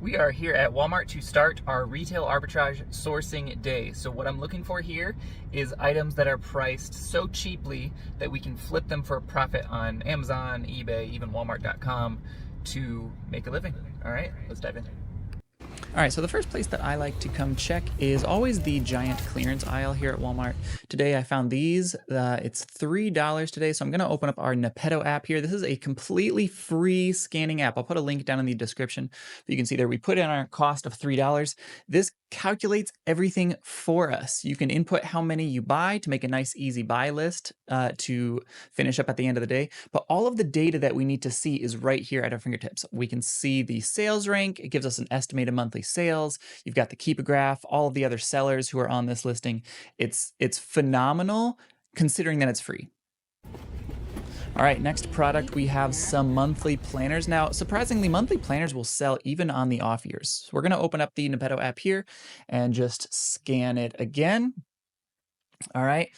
We are here at Walmart to start our retail arbitrage sourcing day. So what I'm looking for here is items that are priced so cheaply that we can flip them for a profit on Amazon, eBay, even Walmart.com to make a living. All right, let's dive in. All right, so the first place that I like to come check is always the giant clearance aisle here at Walmart. Today I found these. It's $3 today, so I'm going to open up our Nepeto app here. This is a completely free scanning app. I'll put a link down in the description. You can see there we put in our cost of $3. This calculates everything for us. You can input how many you buy to make a nice easy buy list to finish up at the end of the day. But all of the data that we need to see is right here at our fingertips. We can see the sales rank. It gives us an estimated monthly sales. You've got the keep a graph, all of the other sellers who are on this listing. It's phenomenal considering that it's free. All right, next product, we have some monthly planners. Now, surprisingly, monthly planners will sell even on the off years. So we're going to open up the Nepeto app here and just scan it again. All right.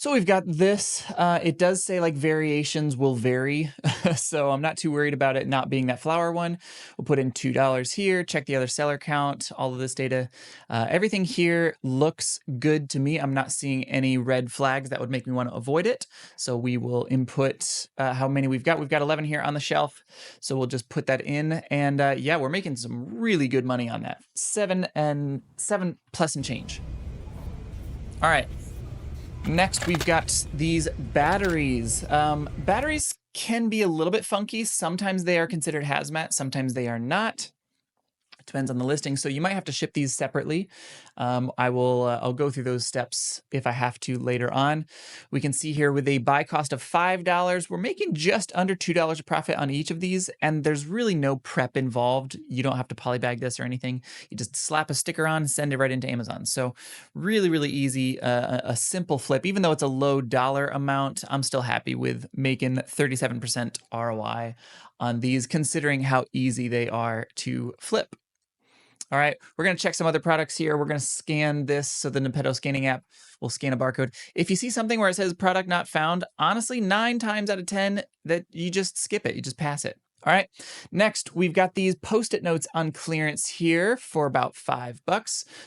So we've got this. It does say like variations will vary. So I'm not too worried about it not being that flower one. We'll put in $2 here, check the other seller count, all of this data. Everything here looks good to me. I'm not seeing any red flags that would make me want to avoid it. So we will input how many we've got. We've got 11 here on the shelf. So we'll just put that in. And yeah, we're making some really good money on that. 7 plus and change. All right. Next, we've got these batteries. Batteries can be a little bit funky. Sometimes they are considered hazmat, sometimes they are not. Depends on the listing. So you might have to ship these separately. I'll go through those steps if I have to later on. We can see here with a buy cost of $5, we're making just under $2 a profit on each of these. And there's really no prep involved. You don't have to polybag this or anything. You just slap a sticker on and send it right into Amazon. So really, really easy, a simple flip. Even though it's a low dollar amount, I'm still happy with making 37% ROI on these, considering how easy they are to flip. All right, we're going to check some other products here. We're going to scan this. So the Nepeto scanning app will scan a barcode. If you see something where it says product not found, honestly, 9 times out of 10 that you just skip it. You just pass it. All right, next we've got these Post-it notes on clearance here for about $5.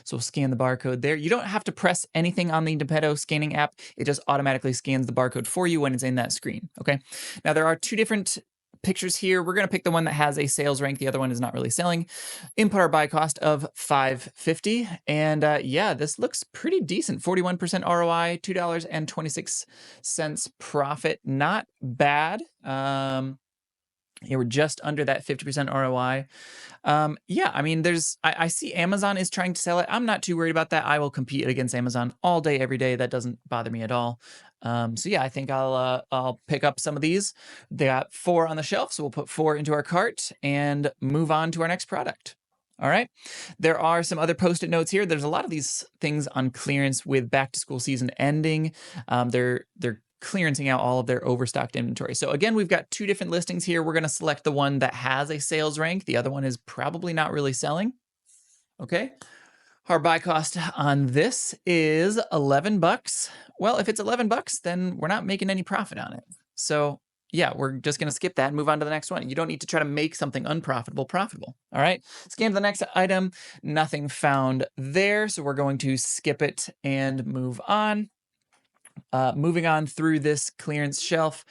So we'll scan the barcode there. You don't have to press anything on the Nepeto scanning app. It just automatically scans the barcode for you when it's in that screen. Okay, now there are two different pictures here. We're going to pick the one that has a sales rank. The other one is not really selling. Input our buy cost of $5.50. And yeah, this looks pretty decent. 41% ROI, $2.26 profit. Not bad. Yeah, we're just under that 50% ROI. Yeah, I mean, I see Amazon is trying to sell it. I'm not too worried about that. I will compete against Amazon all day, every day. That doesn't bother me at all. So yeah, I think I'll pick up some of these. They got 4 on the shelf, so we'll put 4 into our cart and move on to our next product. All right. There are some other Post-it notes here. There's a lot of these things on clearance with back to school season ending. They're clearancing out all of their overstocked inventory. So again, we've got 2 different listings here. We're going to select the one that has a sales rank. The other one is probably not really selling. Okay. Our buy cost on this is $11. Well, if it's $11, then we're not making any profit on it. So yeah, we're just going to skip that and move on to the next one. You don't need to try to make something unprofitable profitable. All right. Scan to the next item. Nothing found there. So we're going to skip it and move on. Moving on through this clearance shelf,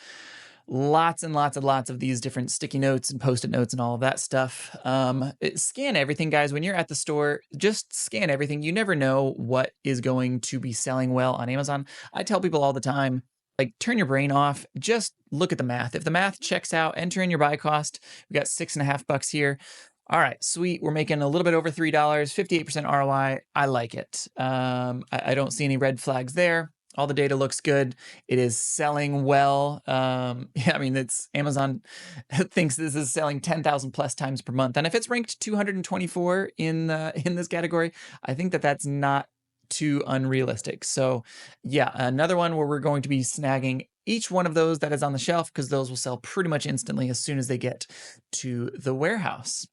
lots and lots and lots of these different sticky notes and Post-it notes and all of that stuff. Scan everything, guys. When you're at the store, just scan everything. You never know what is going to be selling well on Amazon. I tell people all the time, like, turn your brain off. Just look at the math. If the math checks out, enter in your buy cost. We got $6.50 here. All right, sweet. We're making a little bit over $3, 58% ROI. I like it. I don't see any red flags there. All the data looks good. It is selling well. Yeah, I mean, it's Amazon thinks this is selling 10,000 plus times per month. And if it's ranked 224 in this category, I think that that's not too unrealistic. So yeah, another one where we're going to be snagging each one of those that is on the shelf, because those will sell pretty much instantly as soon as they get to the warehouse.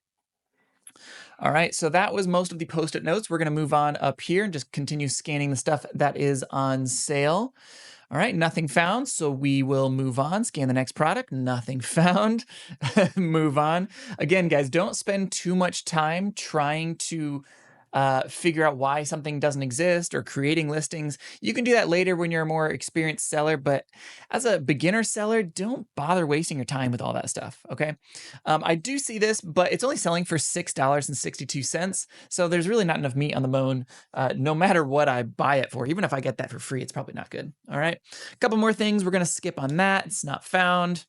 All right, so that was most of the Post-it notes. We're going to move on up here and just continue scanning the stuff that is on sale. All right, nothing found, so we will move on, scan the next product, nothing found, move on. Again, guys, don't spend too much time trying to figure out why something doesn't exist or creating listings. You can do that later when you're a more experienced seller, but as a beginner seller, don't bother wasting your time with all that stuff, okay? I do see this, but it's only selling for $6.62, so there's really not enough meat on the bone no matter what I buy it for. Even if I get that for free, it's probably not good, all right? A couple more things, we're gonna skip on that. It's not found.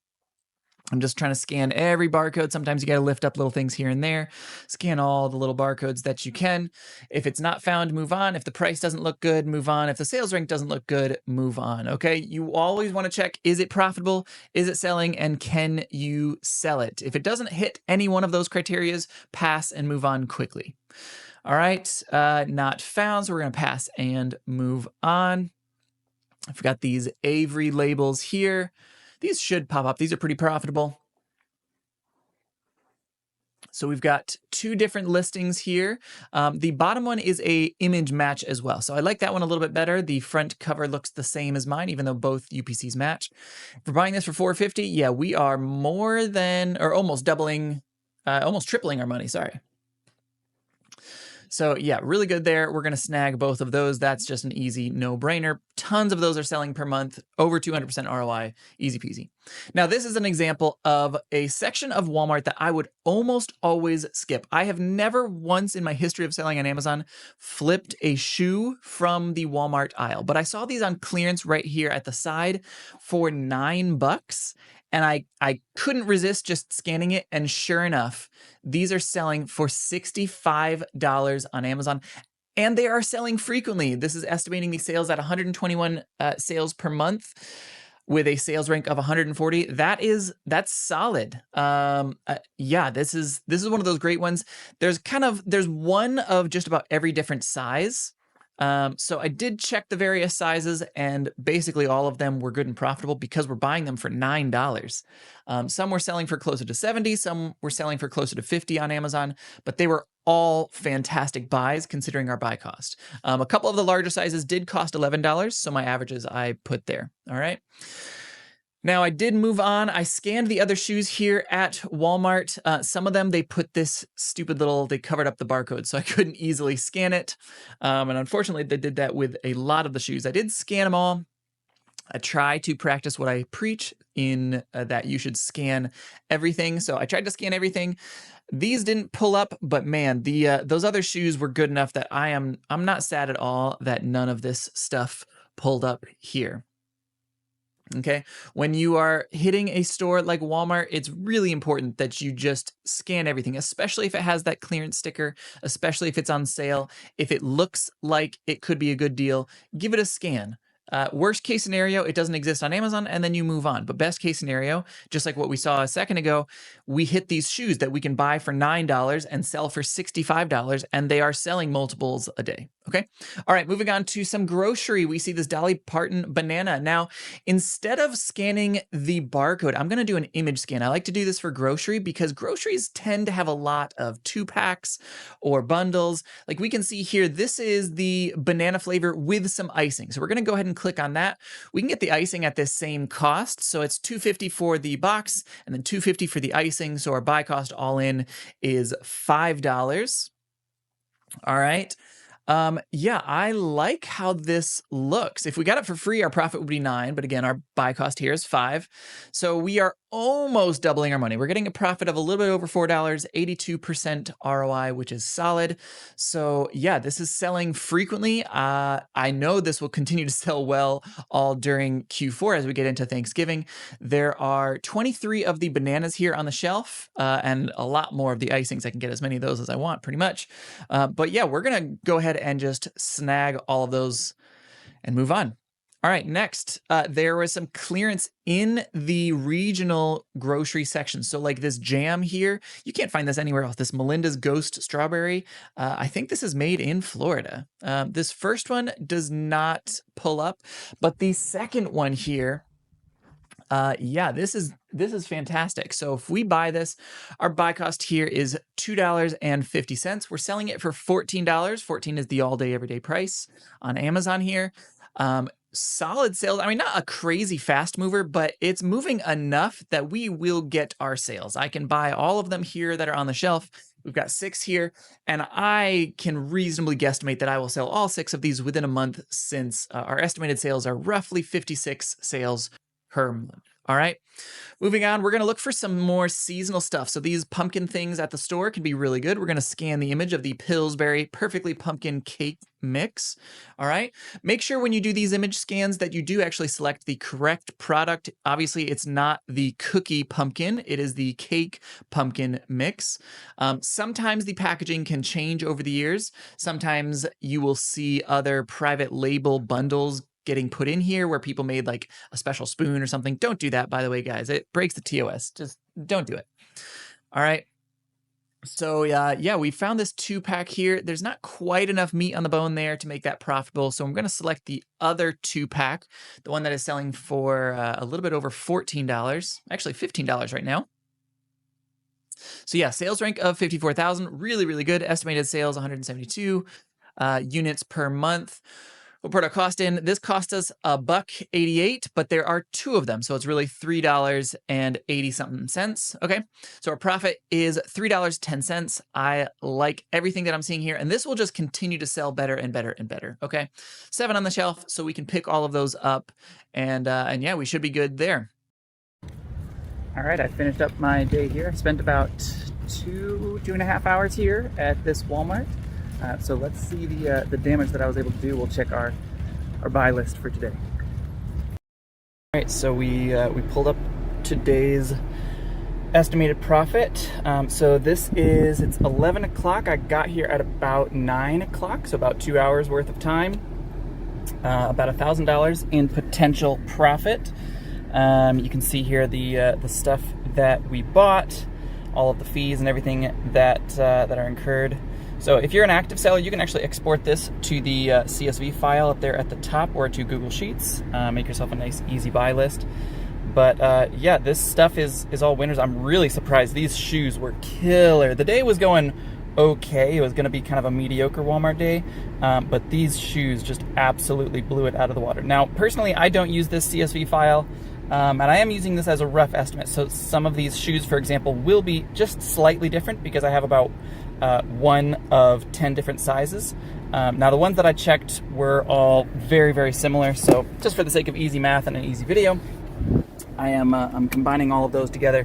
I'm just trying to scan every barcode. Sometimes you got to lift up little things here and there. Scan all the little barcodes that you can. If it's not found, move on. If the price doesn't look good, move on. If the sales rank doesn't look good, move on. Okay, you always want to check, is it profitable? Is it selling? And can you sell it? If it doesn't hit any one of those criterias, pass and move on quickly. All right, not found, so we're going to pass and move on. I've got these Avery labels here. These should pop up. These are pretty profitable. So we've got two different listings here. The bottom one is a image match as well. So I like that one a little bit better. The front cover looks the same as mine, even though both UPCs match. If we're buying this for $4.50, yeah, we are more than, or almost doubling, almost tripling our money, sorry. So yeah, really good there. We're going to snag both of those. That's just an easy no-brainer. Tons of those are selling per month, over 200% ROI, easy peasy. Now, this is an example of a section of Walmart that I would almost always skip. I have never once in my history of selling on Amazon flipped a shoe from the Walmart aisle, but I saw these on clearance right here at the side for $9. And I couldn't resist just scanning it. And sure enough, these are selling for $65 on Amazon. And they are selling frequently. This is estimating these sales at 121 sales per month with a sales rank of 140. That's solid. Yeah, this is one of those great ones. There's one of just about every different size. So I did check the various sizes, and basically all of them were good and profitable because we're buying them for $9. Some were selling for closer to 70, some were selling for closer to 50 on Amazon, but they were all fantastic buys considering our buy cost. A couple of the larger sizes did cost $11, so my averages I put there, all right? Now, I did move on. I scanned the other shoes here at Walmart. Some of them, they put this stupid little, they covered up the barcode, so I couldn't easily scan it. And unfortunately, they did that with a lot of the shoes. I did scan them all. I try to practice what I preach in that you should scan everything. So I tried to scan everything. These didn't pull up, but man, those other shoes were good enough that I'm not sad at all that none of this stuff pulled up here. Okay, when you are hitting a store like Walmart, it's really important that you just scan everything, especially if it has that clearance sticker, especially if it's on sale. If it looks like it could be a good deal, give it a scan. Worst case scenario, it doesn't exist on Amazon, and then you move on. But best case scenario, just like what we saw a second ago, we hit these shoes that we can buy for $9 and sell for $65, and they are selling multiples a day. Okay. All right. Moving on to some grocery. We see this Dolly Parton banana. Now, instead of scanning the barcode, I'm going to do an image scan. I like to do this for grocery because groceries tend to have a lot of 2-packs or bundles. Like we can see here, this is the banana flavor with some icing. So we're going to go ahead and click on that. We can get the icing at this same cost. So it's $2.50 for the box and then $2.50 for the icing. So our buy cost all in is $5. All right. Yeah, I like how this looks. If we got it for free, our profit would be $9, but again, our buy cost here is $5. So we are almost doubling our money. We're getting a profit of a little bit over $4, 82% ROI, which is solid. So yeah, this is selling frequently. I know this will continue to sell well all during Q4 as we get into Thanksgiving. There are 23 of the bananas here on the shelf, and a lot more of the icings. I can get as many of those as I want, pretty much. But yeah, we're gonna go ahead and just snag all of those and move on. All right, next, there was some clearance in the regional grocery section. So like this jam here, you can't find this anywhere else. This Melinda's Ghost Strawberry, I think this is made in Florida. This first one does not pull up, but the second one here, yeah, this is fantastic. So if we buy this, our buy cost here is $2.50. We're selling it for $14. $14 is the all day, everyday price on Amazon here. solid sales. I mean, not a crazy fast mover, but it's moving enough that we will get our sales. I can buy all of them here that are on the shelf. We've got 6 here, and I can reasonably guesstimate that I will sell all 6 of these within a month, since our estimated sales are roughly 56 sales per month. All right. Moving on, we're going to look for some more seasonal stuff. So these pumpkin things at the store can be really good. We're going to scan the image of the Pillsbury Perfectly Pumpkin Cake Mix. All right. Make sure when you do these image scans that you do actually select the correct product. Obviously, it's not the cookie pumpkin. It is the cake pumpkin mix. Sometimes the packaging can change over the years. Sometimes you will see other private label bundles getting put in here where people made like a special spoon or something. Don't do that, by the way, guys. It breaks the TOS. Just don't do it. All right. So yeah, we found this 2-pack here. There's not quite enough meat on the bone there to make that profitable. So I'm going to select the other 2-pack, the one that is selling for a little bit over $14, actually $15 right now. So yeah, sales rank of 54,000, really, really good. Estimated sales 172 units per month. We'll put our cost in. This cost us $1.88, but there are 2 of them, so it's really $3.80-something. Okay, so our profit is $3.10. I like everything that I'm seeing here, and this will just continue to sell better and better and better. Okay, 7 on the shelf, so we can pick all of those up, and yeah, we should be good there. All right, I finished up my day here. I spent about 2.5 hours here at this Walmart. So let's see the damage that I was able to do. We'll check our buy list for today. All right, so we pulled up today's estimated profit. So this is, it's 11 o'clock. I got here at about 9 o'clock, so about 2 hours worth of time. About $1,000 in potential profit. You can see here the stuff that we bought, all of the fees and everything that are incurred. So if you're an active seller, you can actually export this to the CSV file up there at the top, or to Google Sheets. Make yourself a nice easy buy list. But yeah, this stuff is all winners. I'm really surprised. These shoes were killer. The day was going okay. It was going to be kind of a mediocre Walmart day, but these shoes just absolutely blew it out of the water. Now, personally, I don't use this CSV file, and I am using this as a rough estimate. So some of these shoes, for example, will be just slightly different because I have about 1 of 10 different sizes. Now the ones that I checked were all very, very similar. So just for the sake of easy math and an easy video, I'm combining all of those together.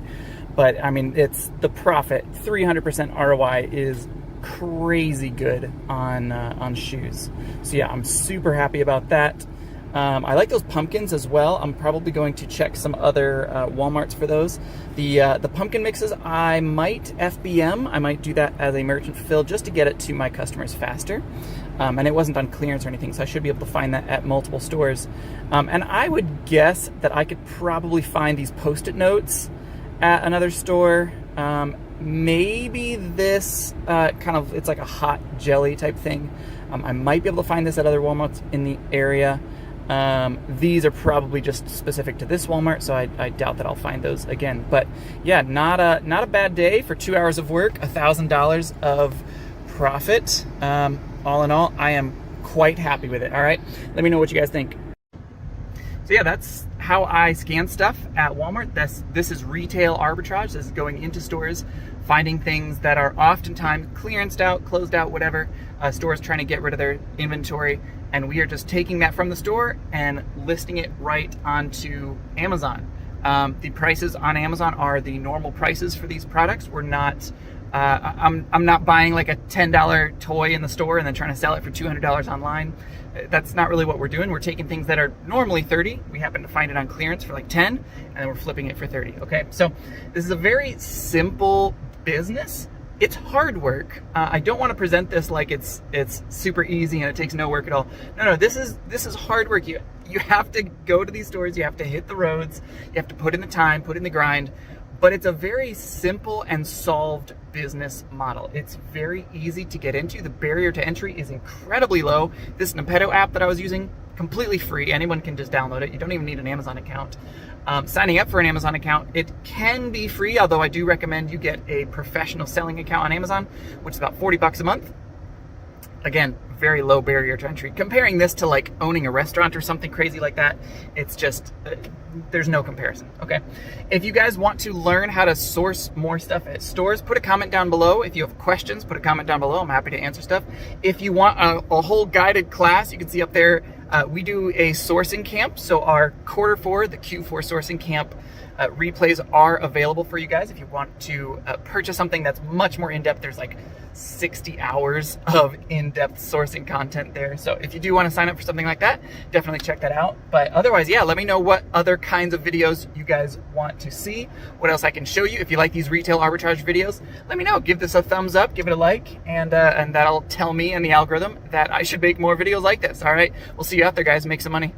But I mean, it's the profit, 300% ROI is crazy good on shoes. So yeah, I'm super happy about that. I like those pumpkins as well. I'm probably going to check some other Walmarts for those. The pumpkin mixes, I might FBM. I might do that as a merchant fulfill just to get it to my customers faster. And it wasn't on clearance or anything, so I should be able to find that at multiple stores. And I would guess that I could probably find these Post-it notes at another store. Maybe this it's like a hot jelly type thing. I might be able to find this at other Walmarts in the area. These are probably just specific to this Walmart, so I doubt that I'll find those again. But yeah, not a bad day for 2 hours of work, $1,000 of profit. All in all, I am quite happy with it. All right, let me know what you guys think. So yeah, that's how I scan stuff at Walmart. This is retail arbitrage. This is going into stores, finding things that are oftentimes clearanced out, closed out, whatever. Stores trying to get rid of their inventory, and we are just taking that from the store and listing it right onto Amazon. The prices on Amazon are the normal prices for these products. We're not, I'm not buying like a $10 toy in the store and then trying to sell it for $200 online. That's not really what we're doing. We're taking things that are normally 30. We happen to find it on clearance for like 10, and then we're flipping it for 30. Okay, so this is a very simple business. It's hard work. I don't want to present this like it's super easy and it takes no work at all. No, this is hard work. You have to go to these stores. You have to hit the roads. You have to put in the time, put in the grind. But it's a very simple and solved business model. It's very easy to get into. The barrier to entry is incredibly low. This Nepetto app that I was using, completely free. Anyone can just download it. You don't even need an Amazon account. Signing up for an Amazon account, it can be free, although I do recommend you get a professional selling account on Amazon, which is about $40 a month. again, very low barrier to entry. Comparing this to like owning a restaurant or something crazy like that, it's just, there's no comparison, okay? If you guys want to learn how to source more stuff at stores, put a comment down below. If you have questions, put a comment down below. I'm happy to answer stuff. If you want a whole guided class, you can see up there, we do a sourcing camp. So our Q4, the Q4 sourcing camp, replays are available for you guys. If you want to purchase something that's much more in-depth, there's like 60 hours of in-depth sourcing content there. So if you do want to sign up for something like that, definitely check that out. But otherwise, yeah, let me know what other kinds of videos you guys want to see, what else I can show you. If you like these retail arbitrage videos, let me know. Give this a thumbs up, give it a like, and that'll tell me and the algorithm that I should make more videos like this. All right, we'll see you out there, guys. Make some money.